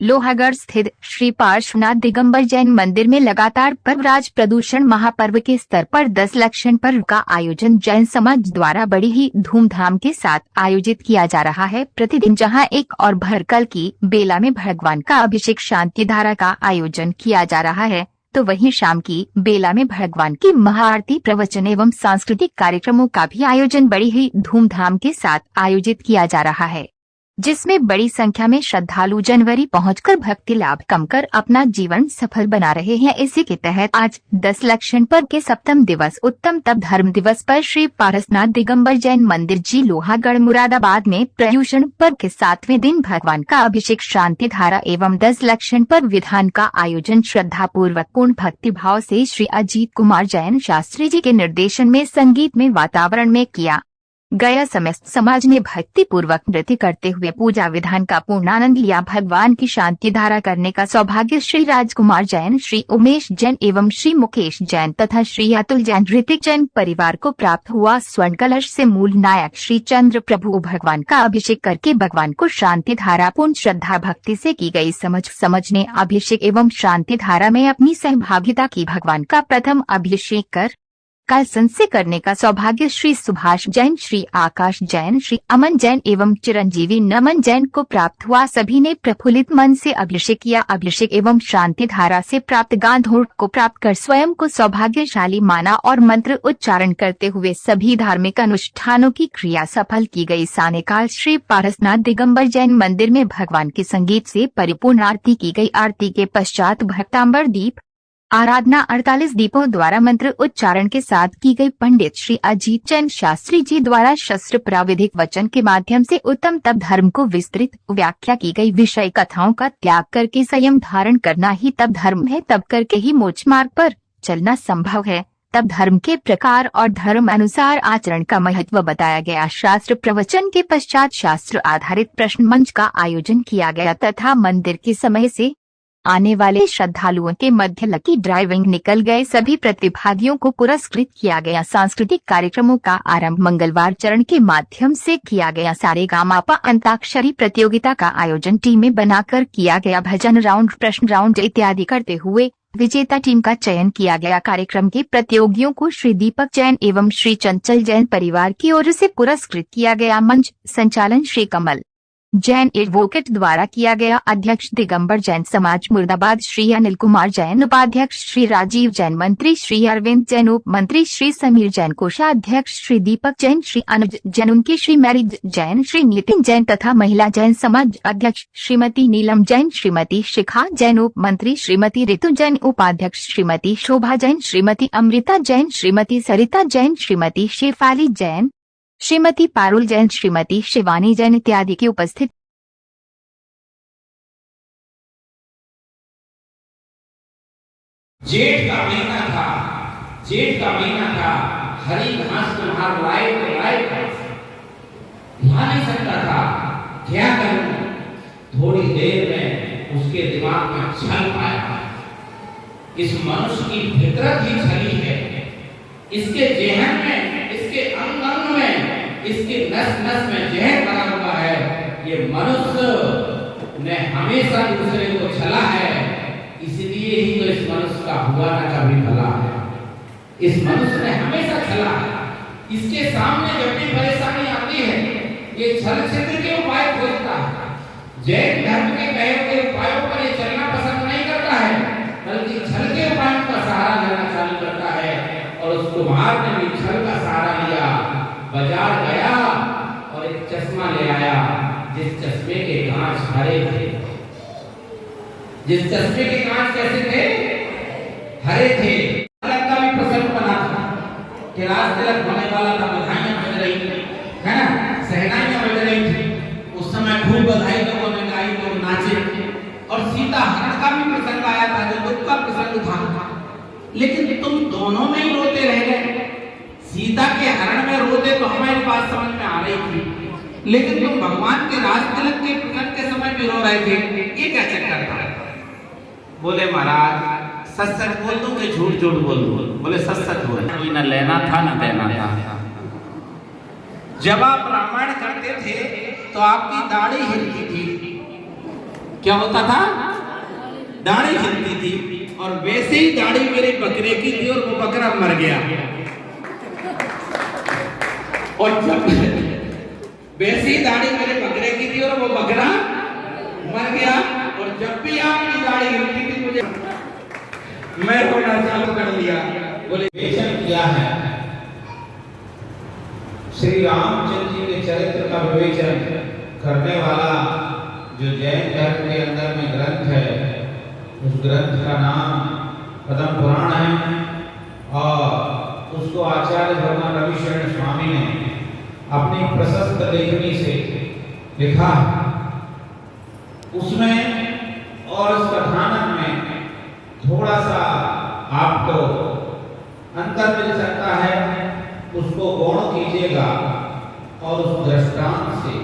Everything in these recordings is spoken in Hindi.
लोहागढ़ स्थित श्री पार्श्वनाथ दिगंबर जैन मंदिर में लगातार पर्वराज प्रदूषण महापर्व के स्तर पर 10 लक्षण पर्व का आयोजन जैन समाज द्वारा बड़ी ही धूमधाम के साथ आयोजित किया जा रहा है। प्रतिदिन जहां एक और भरकल की बेला में भगवान का अभिषेक शांति धारा का आयोजन किया जा रहा है, तो वहीं शाम की बेला में भगवान की महाआरती, प्रवचन एवं सांस्कृतिक कार्यक्रमों का भी आयोजन बड़ी ही धूमधाम के साथ आयोजित किया जा रहा है, जिसमें बड़ी संख्या में श्रद्धालु जनवरी पहुंचकर भक्ति लाभ कम कर अपना जीवन सफल बना रहे हैं। इसी के तहत आज 10 लक्षण पर्व के सप्तम दिवस उत्तम तप धर्म दिवस पर श्री पारसनाथ दिगंबर जैन मंदिर जी लोहागढ़ मुरादाबाद में पर्युषण पर्व के 7वें दिन भगवान का अभिषेक शांति धारा एवं 10 लक्षण पर्व विधान का आयोजन श्रद्धा पूर्वक पूर्ण भक्ति भाव से श्री अजीत कुमार जैन शास्त्री जी के निर्देशन में संगीतमय वातावरण में किया गया। समस्त समाज ने भक्ति पूर्वक नृत्य करते हुए पूजा विधान का पूर्ण आनंद लिया। भगवान की शांति धारा करने का सौभाग्य श्री राजकुमार जैन, श्री उमेश जैन एवं श्री मुकेश जैन तथा श्री अतुल जैन ऋतिक जैन परिवार को प्राप्त हुआ। स्वर्ण कलश से मूल नायक श्री चंद्र प्रभु भगवान का अभिषेक करके भगवान को शांति धारा पूर्ण श्रद्धा भक्ति से की गई। समझ ने अभिषेक एवं शांति धारा में अपनी सहभागिता की। भगवान का प्रथम अभिषेक कर कलसन से करने का सौभाग्य श्री सुभाष जैन, श्री आकाश जैन, श्री अमन जैन एवं चिरंजीवी नमन जैन को प्राप्त हुआ। सभी ने प्रफुल्लित मन से अभिषेक किया। अभिषेक एवं शांति धारा से प्राप्त गांधोड़ को प्राप्त कर स्वयं को सौभाग्यशाली माना और मंत्र उच्चारण करते हुए सभी धार्मिक अनुष्ठानों की क्रिया सफल की गई। सायंकाल श्री पारसनाथ दिगंबर जैन मंदिर में भगवान के संगीत से परिपूर्ण आरती की गई। आरती के पश्चात भक्तांबर दीप आराधना 48 दीपों द्वारा मंत्र उच्चारण के साथ की गई। पंडित श्री अजीत जैन शास्त्री जी द्वारा शस्त्र प्राविधिक वचन के माध्यम से उत्तम तप धर्म को विस्तृत व्याख्या की गई। विषय कथाओं का त्याग करके संयम धारण करना ही तप धर्म है। तप करके ही मोक्ष मार्ग पर चलना संभव है। तप धर्म के प्रकार और धर्म अनुसार आचरण का महत्व बताया गया। शास्त्र प्रवचन के पश्चात शास्त्र आधारित प्रश्न मंच का आयोजन किया गया तथा मंदिर के समय से आने वाले श्रद्धालुओं के मध्य लकी ड्राइविंग निकल गए। सभी प्रतिभागियों को पुरस्कृत किया गया। सांस्कृतिक कार्यक्रमों का आरंभ मंगलवार चरण के माध्यम से किया गया। सारेगामापा अंताक्षरी प्रतियोगिता का आयोजन टीमें बनाकर किया गया। भजन राउंड, प्रश्न राउंड इत्यादि करते हुए विजेता टीम का चयन किया गया। कार्यक्रम के प्रतियोगियों को श्री दीपक जैन एवं श्री चंचल जैन परिवार की ओर से पुरस्कृत किया गया। मंच संचालन श्री कमल जैन एडवोकेट द्वारा किया गया। अध्यक्ष दिगंबर जैन समाज मुरादाबाद श्री अनिल कुमार जैन, उपाध्यक्ष श्री राजीव जैन, मंत्री श्री अरविंद जैन, उप मंत्री श्री समीर जैन, कोषाध्यक्ष श्री दीपक जैन, श्री अनुज जैन, उनकी श्री मैरी जैन, श्री नितिन जैन तथा महिला जैन समाज अध्यक्ष श्रीमती नीलम जैन, श्रीमती शिखा जैन, उप मंत्री श्रीमती ऋतु जैन, उपाध्यक्ष श्रीमती शोभा जैन, श्रीमती अमृता जैन, श्रीमती सरिता जैन, श्रीमती शेफाली जैन, श्रीमती पारुल जैन, श्रीमती शिवानी जैन इत्यादि के उपस्थित। जेठ का महीना था, हरी घास में हार लाइट ध्यान नहीं सकता था, क्या करूं। थोड़ी देर में उसके दिमाग में छल आया। इस मनुष्य की फितरत ही छली है। इसके जेहन में, इसके अंग अंग में, इसके नस नस में जहर भरा हुआ है। ये मनुष्य ने हमेशा दूसरे को छला है, इसलिए ही तो इस मनुष्य का हुआ न कभी भला है। इस मनुष्य ने हमेशा छला है। इसके सामने जब भी परेशानी आती है, ये छल छिद्र के उपाय खोजता है। जैन धर्म के कहे हुए उपायों पर ये चलना पसंद नहीं करता है, बल्कि छल के उपायों का सहारा लेना चालू करता है। और उस कुम्हार ने भी छल का सहारा लिया। बाजार गया और एक चश्मा ले आया, जिस चश्मे के कांच हरे थे। जिस चश्मे के कांच कैसे थे? हरे थे। तिलक का भी प्रसंग बना था कि राज तिलक होने वाला था, बधाइयां बज रही थी, है ना, सहनाइयां बज रही थी। उस समय खूब बधाई लोगों ने गाई, लोग नाचे। और सीता हरण का भी प्रसंग आया था, जो दुख का प्रसंग था। लेकिन तुम दोनों में ही रोते रह गए। सीता के हरण में रोते तो हमारी बात समझ में आ रही थी, लेकिन तुम भगवान के राज तिलक के प्रसंग के समय भी रो रहे थे। ये क्या चक्कर था? बोले महाराज सच सच बोल दूं कि झूठ झूठ बोल दूं? बोले सच सच बोल। कोई न लेना था न देना था। जब आप रामायण करते थे तो आपकी दाढ़ी हिलती थी, क्या होता था? दाढ़ी खिलती थी, और वैसे ही दाढ़ी मेरे बकरे की थी और वो बकरा मर गया। और जब वैसे ही दाढ़ी मेरे बकरे की थी और वो बकरा मर गया, और जब भी आपकी दाढ़ी हिलती थी मुझे मैं रोना चालू कर दिया। बोले विवेचन किया है श्री रामचंद्र जी के चरित्र का विवेचन करने वाला जो जैन धर्म के अंदर में ग्रंथ है, उस ग्रंथ का नाम पद्म पुराण है, और उसको आचार्य भगवान रविशरण स्वामी ने अपनी प्रशस्त लेखनी से लिखा। उसमें और इस कथानक में थोड़ा सा आपको अंतर मिल सकता है, उसको गौण कीजिएगा, और उस दृष्टांत से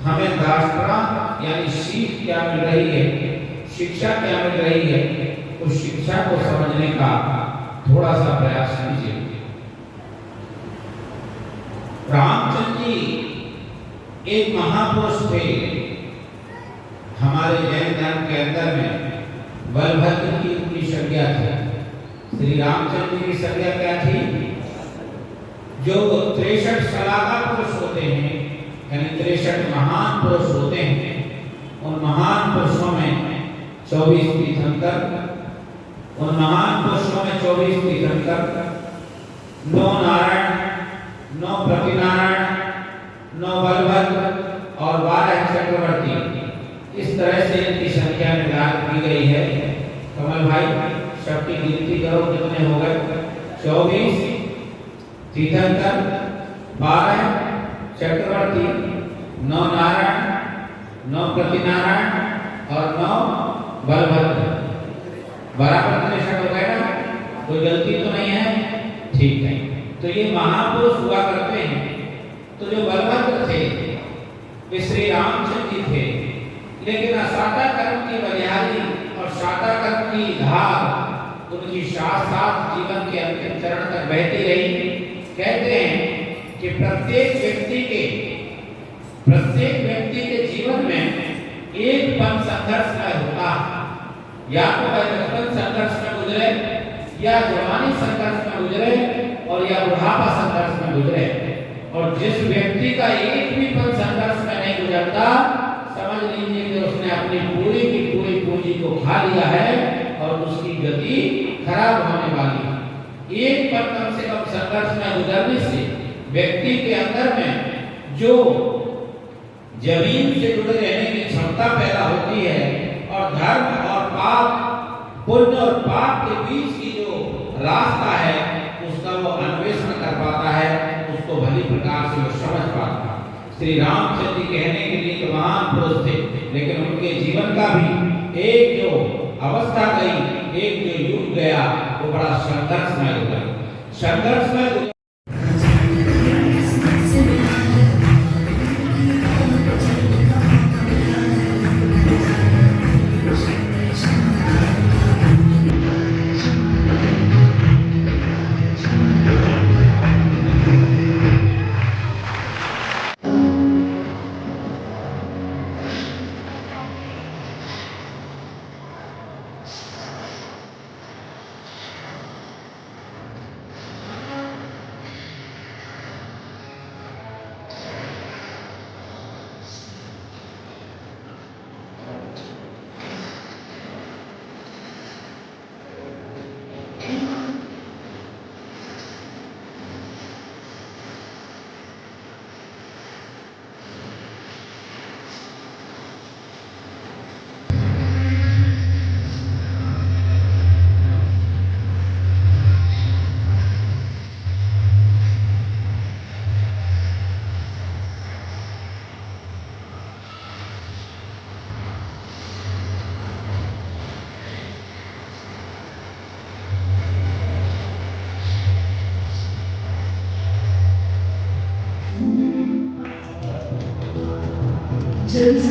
हमें दृष्टांत यानी सीख क्या मिल रही है, शिक्षा क्या मिल रही है, उस शिक्षा को समझने का थोड़ा सा प्रयास कीजिए। रामचंद्र जी एक महापुरुष थे। हमारे जैन धर्म के अंदर में बलभद्र की उनकी संज्ञा थी। श्री रामचंद्र जी की संज्ञा क्या थी? जो 63 शलाका पुरुष होते हैं, यानी 63 महान पुरुष होते हैं, उन महान पुरुषों में 24 तीर्थंकर, उन महान पुरुषों में 24 तीर्थंकर, 9 नारायण, 9 प्रतिनारायण, 9 बलभद्र और 12 चक्रवर्ती। इस तरह से इनकी संख्या निर्धारित की गई है। कमल भाई सबकी गिनती करो, कितने हो गए? 24 तीर्थंकर, 12 चक्रवर्ती, 9 नारायण, 9 प्रतिनारायण और 9 बलभद्र। बराबर प्रतिशत हो गए ना? कोई गलती तो नहीं है? ठीक है। तो ये महापुरुष हुआ करते हैं। तो जो बलभद्र थे वे श्री रामचंद्र जी थे, लेकिन सादा कर्म की बलिहारी और सादा कर्म की धार उनकी साथ जीवन के अंतिम चरण तक बहती रही। कहते हैं कि प्रत्येक व्यक्ति के जीवन में एक पल संघर्ष में होता है, या तो वह बचपन संघर्ष में गुजरे, या जवानी संघर्ष में गुजरे, और या बुढ़ापा संघर्ष में गुजरे। और जिस व्यक्ति का एक भी पल संघर्ष में नहीं गुजरता, समझ लीजिए कि उसने अपनी पूरी की पूरी पूंजी को खा लिया है और उसकी गति खराब होने वाली है। एक पल कम से कम संघर्ष में गुजरने से व्यक्ति के अंदर में जो जमीन से जुड़े रहने की क्षमता पैदा होती है, और धर्म और पाप, पुण्य और पाप के बीच की जो रास्ता है उसका वो अन्वेषण कर पाता है, उसको भली प्रकार से वो समझ पाता है। श्री रामचंद्र जी कहने के लिए तो महान पुरुष थे, लेकिन उनके जीवन का भी एक जो अवस्था गई, एक जो युग गया, वो बड़ा संघर्षमय हुआ। संघर्षमय Just